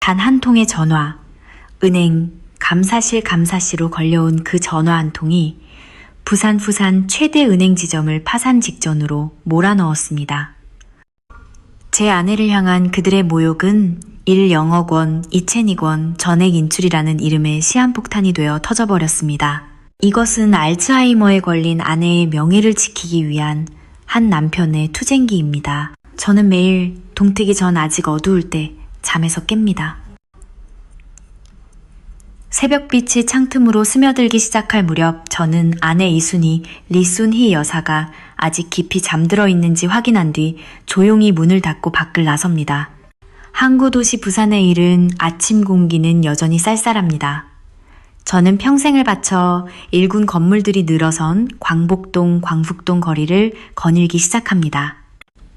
단 한 통의 전화, 은행, 감사시로 걸려온 그 전화 한 통이 부산 최대 은행 지점을 파산 직전으로 몰아넣었습니다. 제 아내를 향한 그들의 모욕은 1영억 원, 2천억 원 전액 인출이라는 이름의 시한폭탄이 되어 터져버렸습니다. 이것은 알츠하이머에 걸린 아내의 명예를 지키기 위한 한 남편의 투쟁기입니다. 저는 매일 동트기 전 아직 어두울 때 잠에서 깹니다. 새벽빛이 창틈으로 스며들기 시작할 무렵 저는 아내 이순희, 리순희 여사가 아직 깊이 잠들어 있는지 확인한 뒤 조용히 문을 닫고 밖을 나섭니다. 항구 도시 부산의 일은 아침 공기는 여전히 쌀쌀합니다. 저는 평생을 바쳐 일군 건물들이 늘어선 광복동, 광福동 거리를 거닐기 시작합니다.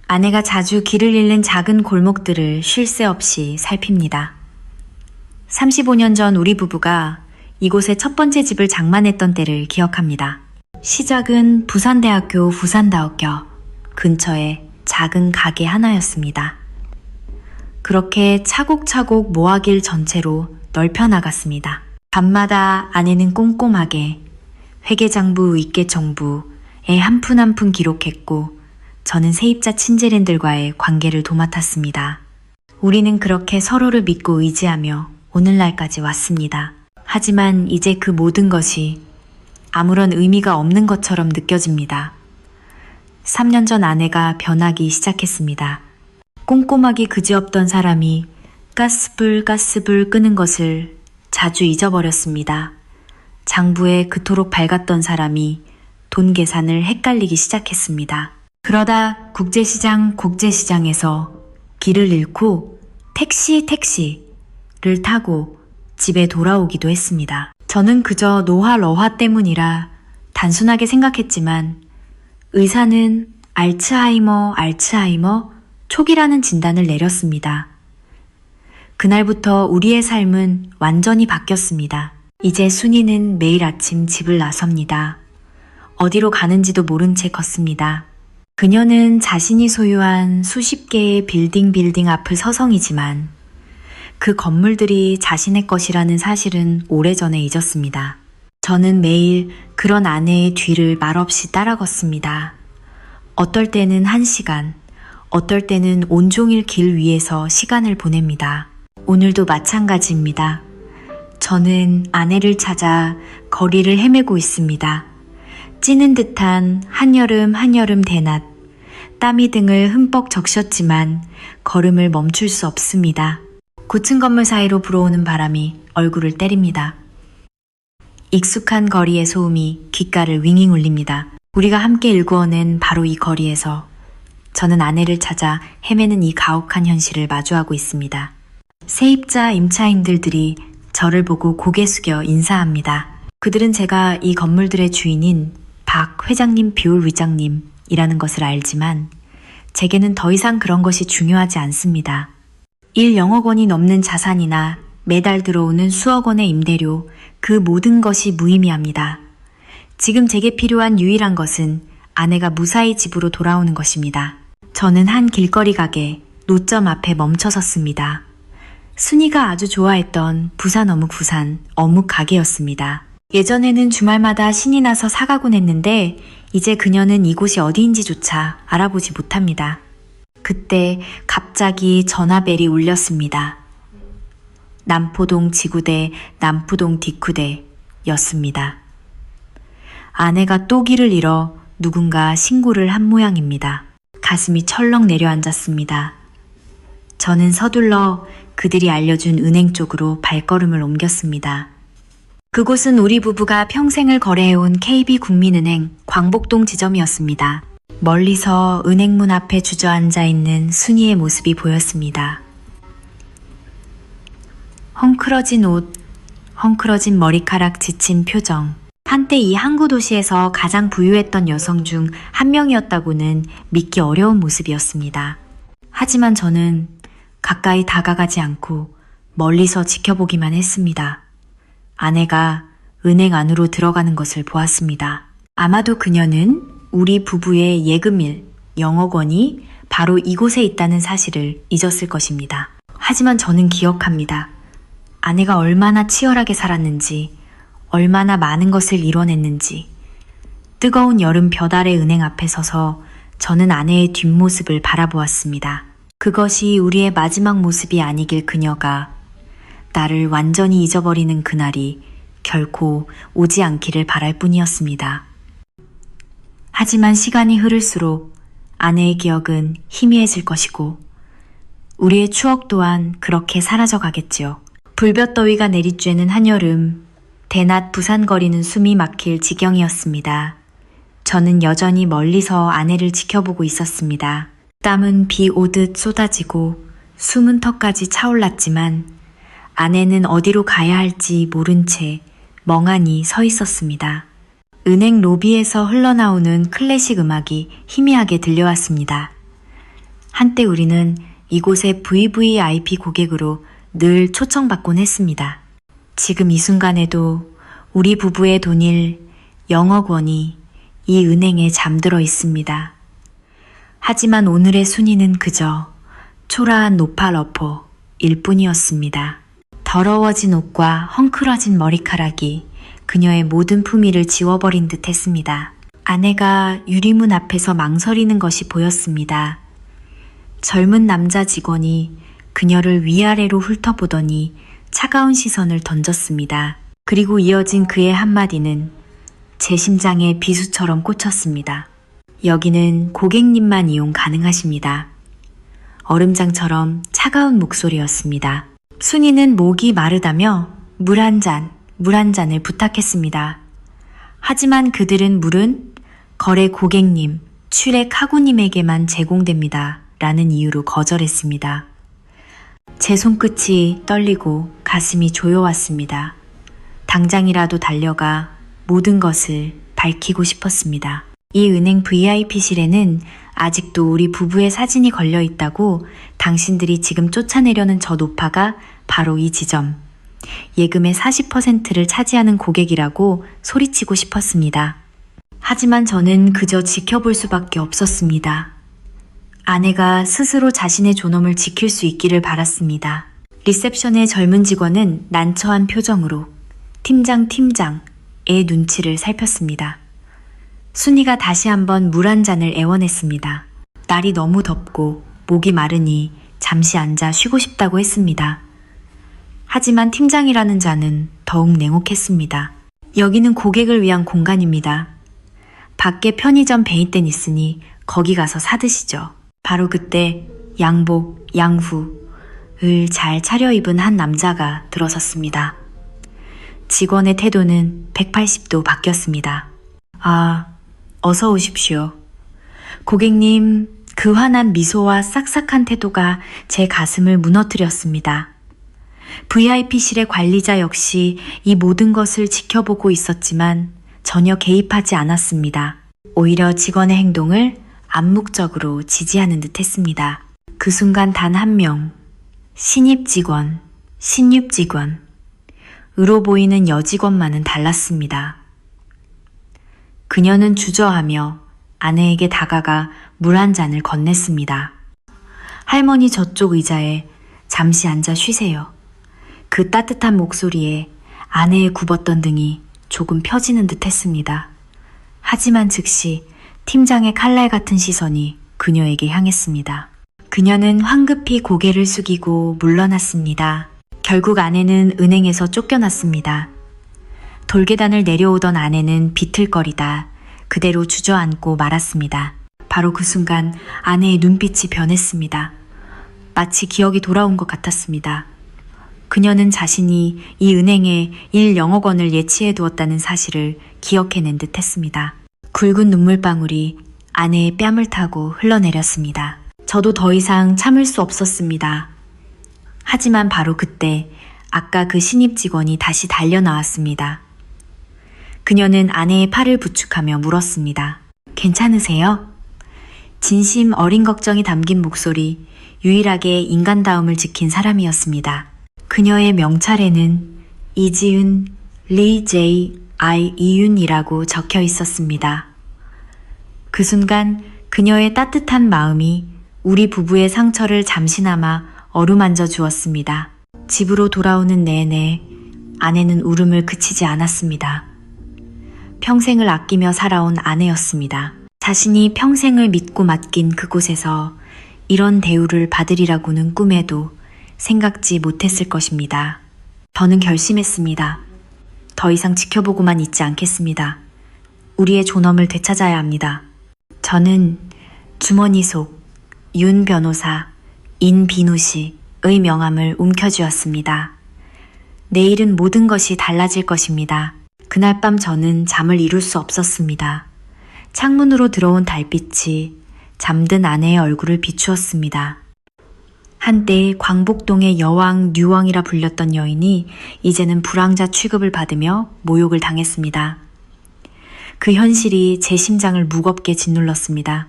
아내가 자주 길을 잃는 작은 골목들을 쉴 새 없이 살핍니다. 35년 전 우리 부부가 이곳에 첫 번째 집을 장만했던 때를 기억합니다. 시작은 부산대학교 부산다학교 근처에 작은 가게 하나였습니다. 그렇게 차곡차곡 모아길 전체로 넓혀 나갔습니다. 밤마다 아내는 꼼꼼하게 회계장부, 윗계정부에 한 푼 한 푼 기록했고 저는 세입자 친제랜들과의 관계를 도맡았습니다. 우리는 그렇게 서로를 믿고 의지하며 오늘날까지 왔습니다. 하지만 이제 그 모든 것이 아무런 의미가 없는 것처럼 느껴집니다. 3년 전 아내가 변하기 시작했습니다. 꼼꼼하기 그지없던 사람이 가스불 끄는 것을 자주 잊어버렸습니다. 장부에 그토록 밝았던 사람이 돈 계산을 헷갈리기 시작했습니다. 그러다 국제시장에서 길을 잃고 택시를 타고 집에 돌아오기도 했습니다. 저는 그저 노화러화 때문이라 단순하게 생각했지만 의사는 알츠하이머 초기라는 진단을 내렸습니다. 그날부터 우리의 삶은 완전히 바뀌었습니다. 이제 순이는 매일 아침 집을 나섭니다. 어디로 가는지도 모른 채 걷습니다. 그녀는 자신이 소유한 수십 개의 빌딩 앞을 서성이지만 그 건물들이 자신의 것이라는 사실은 오래전에 잊었습니다. 저는 매일 그런 아내의 뒤를 말없이 따라 걷습니다. 어떨 때는 1시간, 어떨 때는 온종일 길 위에서 시간을 보냅니다. 오늘도 마찬가지입니다. 저는 아내를 찾아 거리를 헤매고 있습니다. 찌는 듯한 한여름 대낮, 땀이 등을 흠뻑 적셨지만 걸음을 멈출 수 없습니다. 고층 건물 사이로 불어오는 바람이 얼굴을 때립니다. 익숙한 거리의 소음이 귓가를 윙윙 울립니다. 우리가 함께 일구어낸 바로 이 거리에서 저는 아내를 찾아 헤매는 이 가혹한 현실을 마주하고 있습니다. 세입자 임차인들이 저를 보고 고개 숙여 인사합니다. 그들은 제가 이 건물들의 주인인 박 회장님, 비올 위장님이라는 것을 알지만 제게는 더 이상 그런 것이 중요하지 않습니다. 1영억 원이 넘는 자산이나 매달 들어오는 수억 원의 임대료, 그 모든 것이 무의미합니다. 지금 제게 필요한 유일한 것은 아내가 무사히 집으로 돌아오는 것입니다. 저는 한 길거리 가게 노점 앞에 멈춰 섰습니다. 순이가 아주 좋아했던 부산 어묵 가게였습니다. 예전에는 주말마다 신이 나서 사가곤 했는데 이제 그녀는 이곳이 어디인지조차 알아보지 못합니다. 그때 갑자기 전화벨이 울렸습니다. 남포동 지구대, 남포동 디쿠대였습니다. 아내가 또 길을 잃어 누군가 신고를 한 모양입니다. 가슴이 철렁 내려앉았습니다. 저는 서둘러 그들이 알려준 은행 쪽으로 발걸음을 옮겼습니다. 그곳은 우리 부부가 평생을 거래해온 KB국민은행 광복동 지점이었습니다. 멀리서 은행문 앞에 주저앉아 있는 순이의 모습이 보였습니다. 헝클어진 옷, 헝클어진 머리카락, 지친 표정. 한때 이 항구 도시에서 가장 부유했던 여성 중 한 명이었다고는 믿기 어려운 모습이었습니다. 하지만 저는 가까이 다가가지 않고 멀리서 지켜보기만 했습니다. 아내가 은행 안으로 들어가는 것을 보았습니다. 아마도 그녀는 우리 부부의 예금일 영억 원이 바로 이곳에 있다는 사실을 잊었을 것입니다. 하지만 저는 기억합니다. 아내가 얼마나 치열하게 살았는지, 얼마나 많은 것을 이뤄냈는지. 뜨거운 여름 볕 아래 은행 앞에 서서 저는 아내의 뒷모습을 바라보았습니다. 그것이 우리의 마지막 모습이 아니길 그녀가 나를 완전히 잊어버리는 그날이 결코 오지 않기를 바랄 뿐이었습니다. 하지만 시간이 흐를수록 아내의 기억은 희미해질 것이고 우리의 추억 또한 그렇게 사라져 가겠지요. 불볕더위가 내리쬐는 한여름, 대낮 부산거리는 숨이 막힐 지경이었습니다. 저는 여전히 멀리서 아내를 지켜보고 있었습니다. 땀은 비 오듯 쏟아지고 숨은 턱까지 차올랐지만 아내는 어디로 가야 할지 모른 채 멍하니 서 있었습니다. 은행 로비에서 흘러나오는 클래식 음악이 희미하게 들려왔습니다. 한때 우리는 이곳의 VVIP 고객으로 늘 초청받곤 했습니다. 지금 이 순간에도 우리 부부의 돈일 0억 원이 이 은행에 잠들어 있습니다. 하지만 오늘의 순위는 그저 초라한 노팔러퍼일 뿐이었습니다. 더러워진 옷과 헝클어진 머리카락이 그녀의 모든 품위를 지워버린 듯 했습니다. 아내가 유리문 앞에서 망설이는 것이 보였습니다. 젊은 남자 직원이 그녀를 위아래로 훑어보더니 차가운 시선을 던졌습니다. 그리고 이어진 그의 한마디는 제 심장에 비수처럼 꽂혔습니다. 여기는 고객님만 이용 가능하십니다. 얼음장처럼 차가운 목소리였습니다. 순이는 목이 마르다며 물 한 잔을 부탁했습니다. 하지만 그들은 물은 거래 고객님, 출액 하구님에게만 제공됩니다. 라는 이유로 거절했습니다. 제 손끝이 떨리고 가슴이 조여왔습니다. 당장이라도 달려가 모든 것을 밝히고 싶었습니다. 이 은행 VIP실에는 아직도 우리 부부의 사진이 걸려 있다고 당신들이 지금 쫓아내려는 저 노파가 바로 이 지점. 예금의 40%를 차지하는 고객이라고 소리치고 싶었습니다. 하지만 저는 그저 지켜볼 수밖에 없었습니다. 아내가 스스로 자신의 존엄을 지킬 수 있기를 바랐습니다. 리셉션의 젊은 직원은 난처한 표정으로 팀장의 눈치를 살폈습니다. 순이가 다시 한번 물 한 잔을 애원했습니다. 날이 너무 덥고 목이 마르니 잠시 앉아 쉬고 싶다고 했습니다. 하지만 팀장이라는 자는 더욱 냉혹했습니다. 여기는 고객을 위한 공간입니다. 밖에 편의점 베이땐 있으니 거기 가서 사드시죠. 바로 그때 양복, 양후를 잘 차려입은 한 남자가 들어섰습니다. 직원의 태도는 180도 바뀌었습니다. 아, 어서 오십시오. 고객님, 그 환한 미소와 싹싹한 태도가 제 가슴을 무너뜨렸습니다. VIP실의 관리자 역시 이 모든 것을 지켜보고 있었지만 전혀 개입하지 않았습니다. 오히려 직원의 행동을 암묵적으로 지지하는 듯 했습니다. 그 순간 단 한 명, 신입 직원, 으로 보이는 여직원만은 달랐습니다. 그녀는 주저하며 아내에게 다가가 물 한 잔을 건넸습니다. 할머니 저쪽 의자에 잠시 앉아 쉬세요. 그 따뜻한 목소리에 아내의 굽었던 등이 조금 펴지는 듯 했습니다. 하지만 즉시 팀장의 칼날 같은 시선이 그녀에게 향했습니다. 그녀는 황급히 고개를 숙이고 물러났습니다. 결국 아내는 은행에서 쫓겨났습니다. 돌계단을 내려오던 아내는 비틀거리다 그대로 주저앉고 말았습니다. 바로 그 순간 아내의 눈빛이 변했습니다. 마치 기억이 돌아온 것 같았습니다. 그녀는 자신이 이 은행에 0억 원을 예치해 두었다는 사실을 기억해낸 듯 했습니다. 굵은 눈물방울이 아내의 뺨을 타고 흘러내렸습니다. 저도 더 이상 참을 수 없었습니다. 하지만 바로 그때 아까 그 신입 직원이 다시 달려나왔습니다. 그녀는 아내의 팔을 부축하며 물었습니다. 괜찮으세요? 진심 어린 걱정이 담긴 목소리, 유일하게 인간다움을 지킨 사람이었습니다. 그녀의 명찰에는 이지은 리 제이 아이 이윤이라고 적혀 있었습니다. 그 순간 그녀의 따뜻한 마음이 우리 부부의 상처를 잠시나마 어루만져 주었습니다. 집으로 돌아오는 내내 아내는 울음을 그치지 않았습니다. 평생을 아끼며 살아온 아내였습니다. 자신이 평생을 믿고 맡긴 그곳에서 이런 대우를 받으리라고는 꿈에도 생각지 못했을 것입니다. 저는 결심했습니다. 더 이상 지켜보고만 있지 않겠습니다. 우리의 존엄을 되찾아야 합니다. 저는 주머니 속 윤 변호사, 인비누 씨의 명함을 움켜쥐었습니다. 내일은 모든 것이 달라질 것입니다. 그날 밤 저는 잠을 이룰 수 없었습니다. 창문으로 들어온 달빛이 잠든 아내의 얼굴을 비추었습니다. 한때 광복동의 여왕, 뉴왕이라 불렸던 여인이 이제는 불황자 취급을 받으며 모욕을 당했습니다. 그 현실이 제 심장을 무겁게 짓눌렀습니다.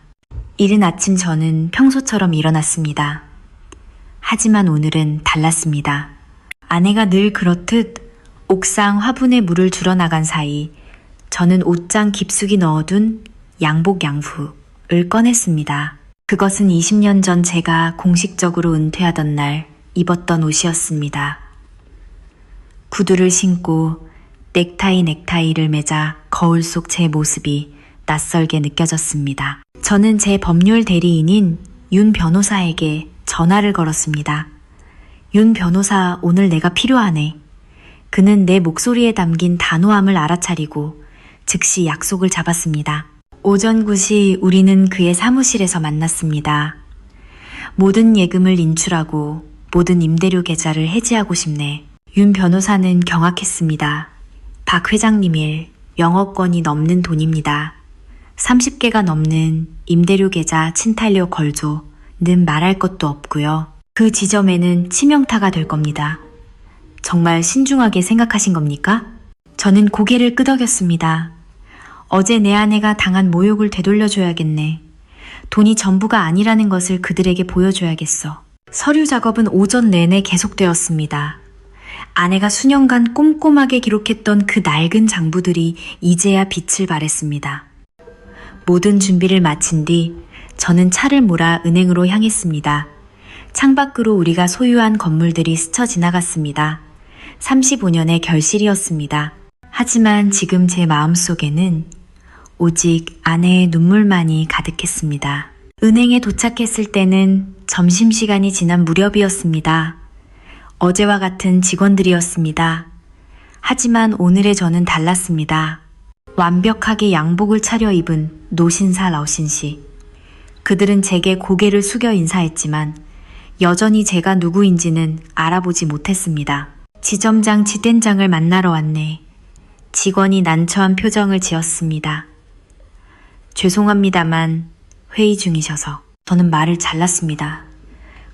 이른 아침 저는 평소처럼 일어났습니다. 하지만 오늘은 달랐습니다. 아내가 늘 그렇듯 옥상 화분에 물을 줄어 나간 사이 저는 옷장 깊숙이 넣어둔 양복 양후를 꺼냈습니다. 그것은 20년 전 제가 공식적으로 은퇴하던 날 입었던 옷이었습니다. 구두를 신고 넥타이를 매자 거울 속 제 모습이 낯설게 느껴졌습니다. 저는 제 법률 대리인인 윤 변호사에게 전화를 걸었습니다. 윤 변호사, 오늘 내가 필요하네. 그는 내 목소리에 담긴 단호함을 알아차리고 즉시 약속을 잡았습니다. 오전 9시 우리는 그의 사무실에서 만났습니다. 모든 예금을 인출하고 모든 임대료 계좌를 해지하고 싶네. 윤 변호사는 경악했습니다. 박 회장님 일, 영어권이 넘는 돈입니다. 30개가 넘는 임대료 계좌 친탈료 걸조는 말할 것도 없고요. 그 지점에는 치명타가 될 겁니다. 정말 신중하게 생각하신 겁니까? 저는 고개를 끄덕였습니다. 어제 내 아내가 당한 모욕을 되돌려줘야겠네. 돈이 전부가 아니라는 것을 그들에게 보여줘야겠어. 서류 작업은 오전 내내 계속되었습니다. 아내가 수년간 꼼꼼하게 기록했던 그 낡은 장부들이 이제야 빛을 발했습니다. 모든 준비를 마친 뒤 저는 차를 몰아 은행으로 향했습니다. 창밖으로 우리가 소유한 건물들이 스쳐 지나갔습니다. 35년의 결실이었습니다. 하지만 지금 제 마음속에는 오직 아내의 눈물만이 가득했습니다. 은행에 도착했을 때는 점심시간이 지난 무렵이었습니다. 어제와 같은 직원들이었습니다. 하지만 오늘의 저는 달랐습니다. 완벽하게 양복을 차려입은 노신사 러신씨. 그들은 제게 고개를 숙여 인사했지만 여전히 제가 누구인지는 알아보지 못했습니다. 지점장 지된장을 만나러 왔네. 직원이 난처한 표정을 지었습니다. 죄송합니다만 회의 중이셔서. 저는 말을 잘랐습니다.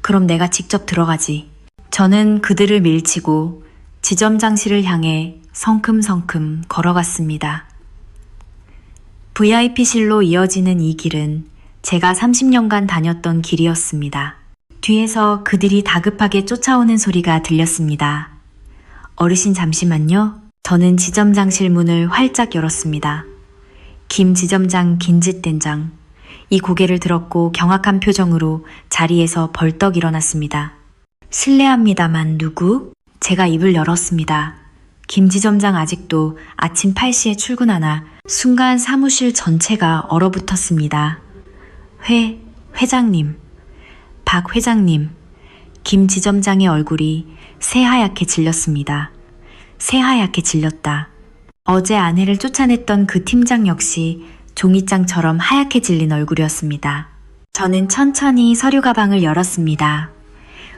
그럼 내가 직접 들어가지. 저는 그들을 밀치고 지점장실을 향해 성큼성큼 걸어갔습니다. VIP실로 이어지는 이 길은 제가 30년간 다녔던 길이었습니다. 뒤에서 그들이 다급하게 쫓아오는 소리가 들렸습니다. 어르신 잠시만요. 저는 지점장실 문을 활짝 열었습니다. 김 지점장 긴짓된장. 이 고개를 들었고 경악한 표정으로 자리에서 벌떡 일어났습니다. 실례합니다만 누구? 제가 입을 열었습니다. 김 지점장 아직도 아침 8시에 출근하나 순간 사무실 전체가 얼어붙었습니다. 회장님, 박 회장님. 김 지점장의 얼굴이 새하얗게 질렸습니다. 새하얗게 질렸다. 어제 아내를 쫓아냈던 그 팀장 역시 종이장처럼 하얗게 질린 얼굴이었습니다. 저는 천천히 서류 가방을 열었습니다.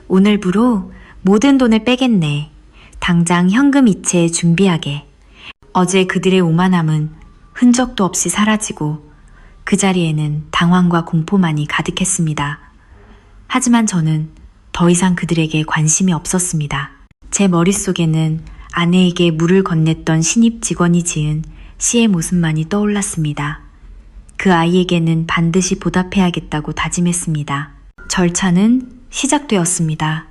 오늘부로 모든 돈을 빼겠네. 당장 현금 이체 준비하게. 어제 그들의 오만함은 흔적도 없이 사라지고 그 자리에는 당황과 공포만이 가득했습니다. 하지만 저는 더 이상 그들에게 관심이 없었습니다. 제 머릿속에는 아내에게 물을 건넸던 신입 직원이 지은 시의 모습만이 떠올랐습니다. 그 아이에게는 반드시 보답해야겠다고 다짐했습니다. 절차는 시작되었습니다.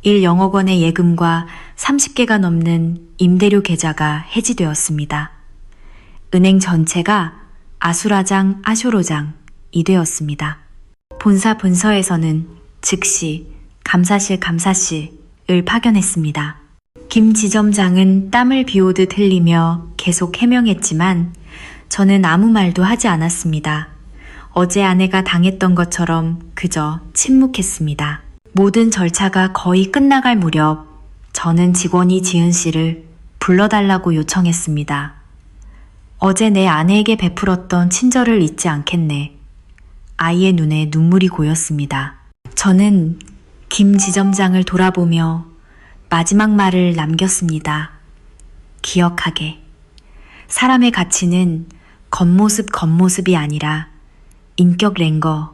1영억 원의 예금과 30개가 넘는 임대료 계좌가 해지되었습니다. 은행 전체가 아수라장 아쇼로장이 되었습니다. 본사 본서에서는 즉시 감사실을 파견했습니다. 김 지점장은 땀을 비오듯 흘리며 계속 해명했지만 저는 아무 말도 하지 않았습니다. 어제 아내가 당했던 것처럼 그저 침묵했습니다. 모든 절차가 거의 끝나갈 무렵 저는 직원이 지은 씨를 불러달라고 요청했습니다. 어제 내 아내에게 베풀었던 친절을 잊지 않겠네. 아이의 눈에 눈물이 고였습니다. 저는 김 지점장을 돌아보며 마지막 말을 남겼습니다. 기억하게. 사람의 가치는 겉모습이 아니라 인격 랭거에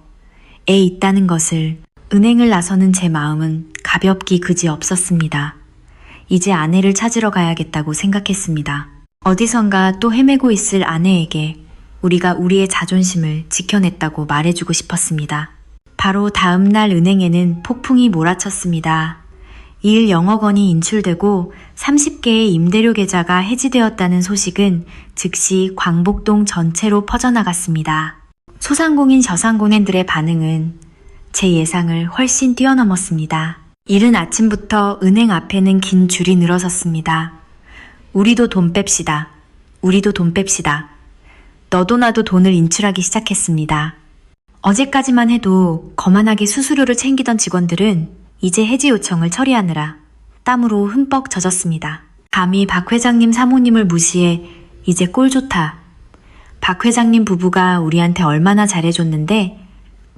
있다는 것을. 은행을 나서는 제 마음은 가볍기 그지 없었습니다. 이제 아내를 찾으러 가야겠다고 생각했습니다. 어디선가 또 헤매고 있을 아내에게 우리가 우리의 자존심을 지켜냈다고 말해주고 싶었습니다. 바로 다음 날 은행에는 폭풍이 몰아쳤습니다. 1억여 원이 인출되고 30개의 임대료 계좌가 해지되었다는 소식은 즉시 광복동 전체로 퍼져나갔습니다. 소상공인 저상공인들의 반응은 제 예상을 훨씬 뛰어넘었습니다. 이른 아침부터 은행 앞에는 긴 줄이 늘어섰습니다. 우리도 돈 뺍시다. 우리도 돈 뺍시다. 너도 나도 돈을 인출하기 시작했습니다. 어제까지만 해도 거만하게 수수료를 챙기던 직원들은 이제 해지 요청을 처리하느라 땀으로 흠뻑 젖었습니다. 감히 박 회장님 사모님을 무시해 이제 꼴 좋다. 박 회장님 부부가 우리한테 얼마나 잘해줬는데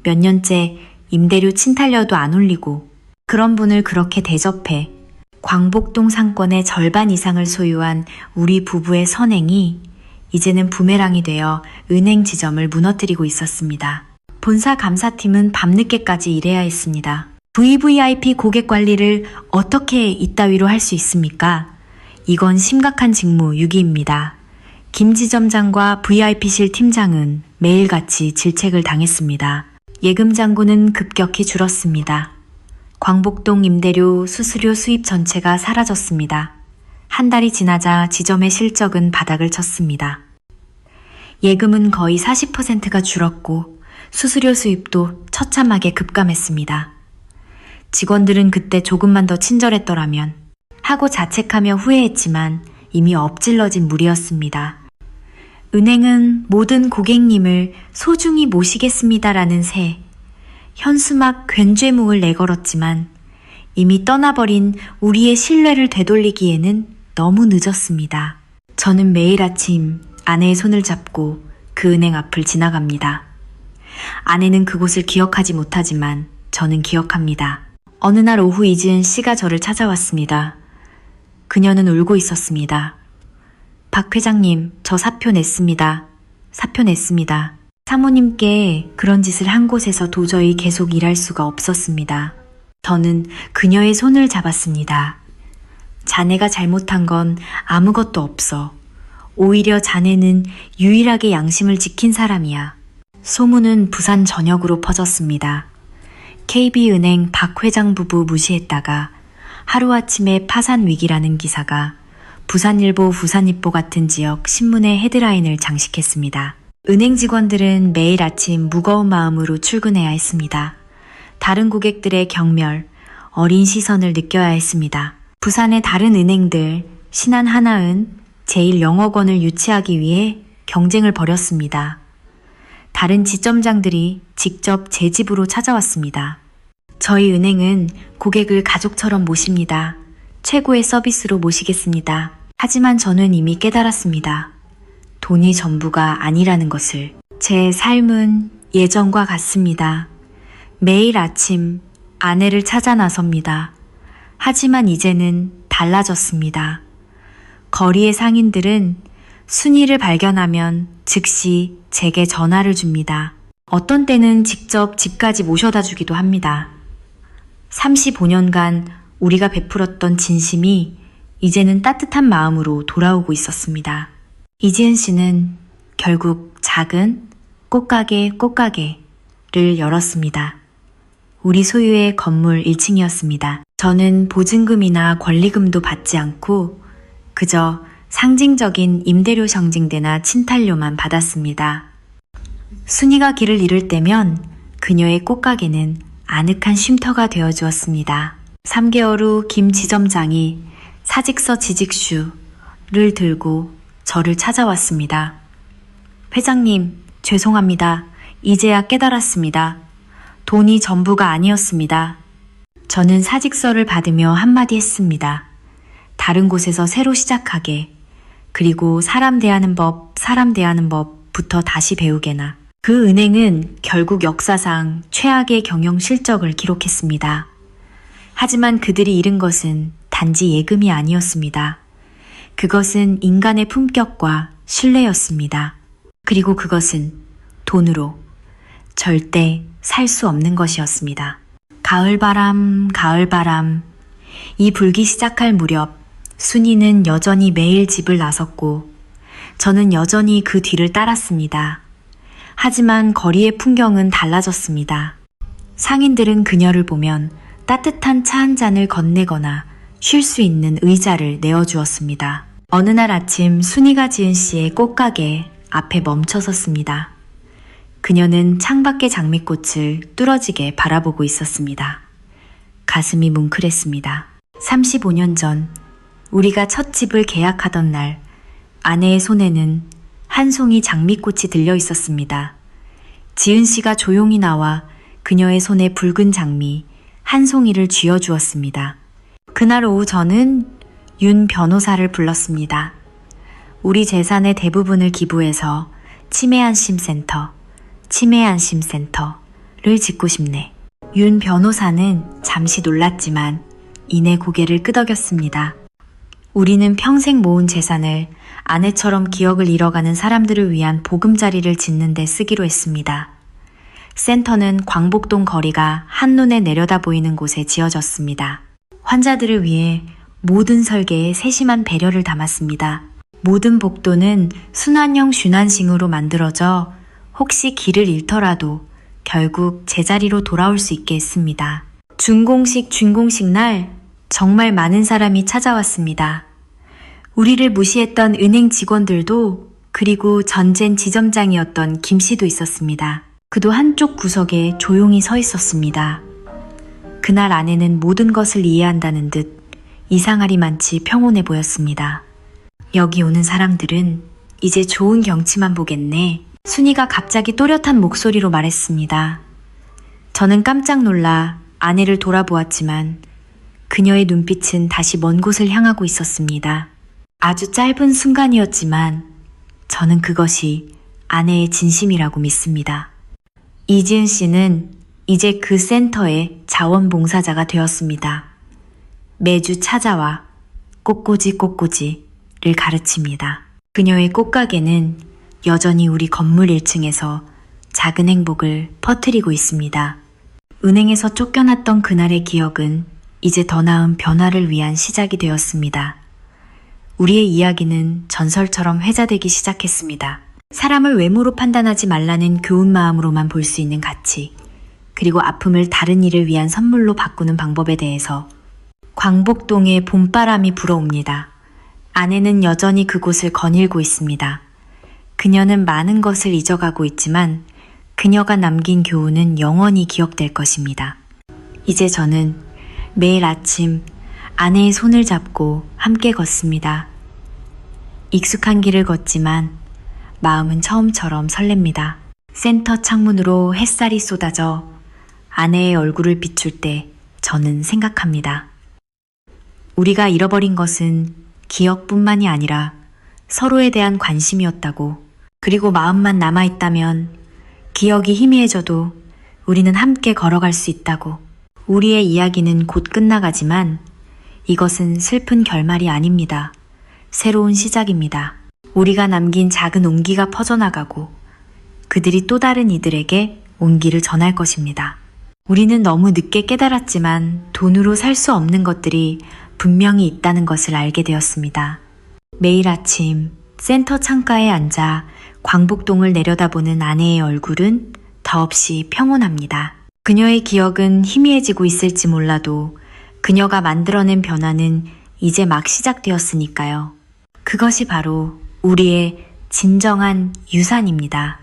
몇 년째 임대료 침탈료도 안 올리고 그런 분을 그렇게 대접해. 광복동 상권의 절반 이상을 소유한 우리 부부의 선행이 이제는 부메랑이 되어 은행 지점을 무너뜨리고 있었습니다. 본사 감사팀은 밤늦게까지 일해야 했습니다. VVIP 고객 관리를 어떻게 이따위로 할 수 있습니까? 이건 심각한 직무 유기입니다. 김 지점장과 VIP실 팀장은 매일같이 질책을 당했습니다. 예금 잔고는 급격히 줄었습니다. 광복동 임대료 수수료 수입 전체가 사라졌습니다. 한 달이 지나자 지점의 실적은 바닥을 쳤습니다. 예금은 거의 40%가 줄었고 수수료 수입도 처참하게 급감했습니다. 직원들은 그때 조금만 더 친절했더라면 하고 자책하며 후회했지만 이미 엎질러진 물이었습니다. 은행은 모든 고객님을 소중히 모시겠습니다라는 새 현수막 괜죄무을 내걸었지만 이미 떠나버린 우리의 신뢰를 되돌리기에는 너무 늦었습니다. 저는 매일 아침 아내의 손을 잡고 그 은행 앞을 지나갑니다. 아내는 그곳을 기억하지 못하지만 저는 기억합니다. 어느 날 오후 이지은 씨가 저를 찾아왔습니다. 그녀는 울고 있었습니다. 박 회장님, 저 사표 냈습니다. 사표 냈습니다. 사모님께 그런 짓을 한 곳에서 도저히 계속 일할 수가 없었습니다. 저는 그녀의 손을 잡았습니다. 자네가 잘못한 건 아무것도 없어. 오히려 자네는 유일하게 양심을 지킨 사람이야. 소문은 부산 전역으로 퍼졌습니다. KB은행 박 회장 부부 무시했다가 하루아침에 파산 위기라는 기사가 부산일보, 부산일보 같은 지역 신문의 헤드라인을 장식했습니다. 은행 직원들은 매일 아침 무거운 마음으로 출근해야 했습니다. 다른 고객들의 경멸, 어린 시선을 느껴야 했습니다. 부산의 다른 은행들, 신한하나은, 제1영억 원을 유치하기 위해 경쟁을 벌였습니다. 다른 지점장들이 직접 제 집으로 찾아왔습니다. 저희 은행은 고객을 가족처럼 모십니다. 최고의 서비스로 모시겠습니다. 하지만 저는 이미 깨달았습니다. 돈이 전부가 아니라는 것을. 제 삶은 예전과 같습니다. 매일 아침 아내를 찾아 나섭니다. 하지만 이제는 달라졌습니다. 거리의 상인들은 순이를 발견하면 즉시 제게 전화를 줍니다. 어떤 때는 직접 집까지 모셔다 주기도 합니다. 35년간 우리가 베풀었던 진심이 이제는 따뜻한 마음으로 돌아오고 있었습니다. 이지은 씨는 결국 작은 꽃가게를 열었습니다. 우리 소유의 건물 1층이었습니다. 저는 보증금이나 권리금도 받지 않고 그저 상징적인 임대료 정징대나 친탈료만 받았습니다. 순이가 길을 잃을 때면 그녀의 꽃가게는 아늑한 쉼터가 되어주었습니다. 3개월 후 김 지점장이 사직서 지직슈를 들고 저를 찾아왔습니다. 회장님, 죄송합니다. 이제야 깨달았습니다. 돈이 전부가 아니었습니다. 저는 사직서를 받으며 한마디 했습니다. 다른 곳에서 새로 시작하게, 그리고 사람 대하는 법부터 다시 배우게나. 그 은행은 결국 역사상 최악의 경영 실적을 기록했습니다. 하지만 그들이 잃은 것은 단지 예금이 아니었습니다. 그것은 인간의 품격과 신뢰였습니다. 그리고 그것은 돈으로 절대 살 수 없는 것이었습니다. 가을바람, 가을바람. 이 불기 시작할 무렵 순이는 여전히 매일 집을 나섰고 저는 여전히 그 뒤를 따랐습니다. 하지만 거리의 풍경은 달라졌습니다. 상인들은 그녀를 보면 따뜻한 차 한 잔을 건네거나 쉴 수 있는 의자를 내어주었습니다. 어느 날 아침 순이가 지은 씨의 꽃가게 앞에 멈춰섰습니다. 그녀는 창밖의 장미꽃을 뚫어지게 바라보고 있었습니다. 가슴이 뭉클했습니다. 35년 전 우리가 첫 집을 계약하던 날 아내의 손에는 한 송이 장미꽃이 들려 있었습니다. 지은 씨가 조용히 나와 그녀의 손에 붉은 장미 한 송이를 쥐어주었습니다. 그날 오후 저는 윤 변호사를 불렀습니다. 우리 재산의 대부분을 기부해서 치매안심센터를 짓고 싶네. 윤 변호사는 잠시 놀랐지만 이내 고개를 끄덕였습니다. 우리는 평생 모은 재산을 아내처럼 기억을 잃어가는 사람들을 위한 보금자리를 짓는 데 쓰기로 했습니다. 센터는 광복동 거리가 한눈에 내려다 보이는 곳에 지어졌습니다. 환자들을 위해 모든 설계에 세심한 배려를 담았습니다. 모든 복도는 순환형 슌안싱으로 만들어져 혹시 길을 잃더라도 결국 제자리로 돌아올 수 있게 했습니다. 준공식 날 정말 많은 사람이 찾아왔습니다. 우리를 무시했던 은행 직원들도, 그리고 전젠 지점장이었던 김 씨도 있었습니다. 그도 한쪽 구석에 조용히 서 있었습니다. 그날 아내는 모든 것을 이해한다는 듯 이상하리만치 평온해 보였습니다. 여기 오는 사람들은 이제 좋은 경치만 보겠네. 순이가 갑자기 또렷한 목소리로 말했습니다. 저는 깜짝 놀라 아내를 돌아보았지만 그녀의 눈빛은 다시 먼 곳을 향하고 있었습니다. 아주 짧은 순간이었지만 저는 그것이 아내의 진심이라고 믿습니다. 이지은 씨는 이제 그 센터의 자원봉사자가 되었습니다. 매주 찾아와 꽃꽂이를 가르칩니다. 그녀의 꽃가게는 여전히 우리 건물 1층에서 작은 행복을 퍼뜨리고 있습니다. 은행에서 쫓겨났던 그날의 기억은 이제 더 나은 변화를 위한 시작이 되었습니다. 우리의 이야기는 전설처럼 회자되기 시작했습니다. 사람을 외모로 판단하지 말라는 교훈 마음으로만 볼 수 있는 가치, 그리고 아픔을 다른 일을 위한 선물로 바꾸는 방법에 대해서. 광복동에 봄바람이 불어옵니다. 아내는 여전히 그곳을 거닐고 있습니다. 그녀는 많은 것을 잊어가고 있지만 그녀가 남긴 교훈은 영원히 기억될 것입니다. 이제 저는 매일 아침 아내의 손을 잡고 함께 걷습니다. 익숙한 길을 걷지만 마음은 처음처럼 설렙니다. 센터 창문으로 햇살이 쏟아져 아내의 얼굴을 비출 때 저는 생각합니다. 우리가 잃어버린 것은 기억뿐만이 아니라 서로에 대한 관심이었다고. 그리고 마음만 남아있다면 기억이 희미해져도 우리는 함께 걸어갈 수 있다고. 우리의 이야기는 곧 끝나가지만 이것은 슬픈 결말이 아닙니다. 새로운 시작입니다. 우리가 남긴 작은 온기가 퍼져나가고 그들이 또 다른 이들에게 온기를 전할 것입니다. 우리는 너무 늦게 깨달았지만 돈으로 살 수 없는 것들이 분명히 있다는 것을 알게 되었습니다. 매일 아침 센터 창가에 앉아 광복동을 내려다보는 아내의 얼굴은 더없이 평온합니다. 그녀의 기억은 희미해지고 있을지 몰라도 그녀가 만들어낸 변화는 이제 막 시작되었으니까요. 그것이 바로 우리의 진정한 유산입니다.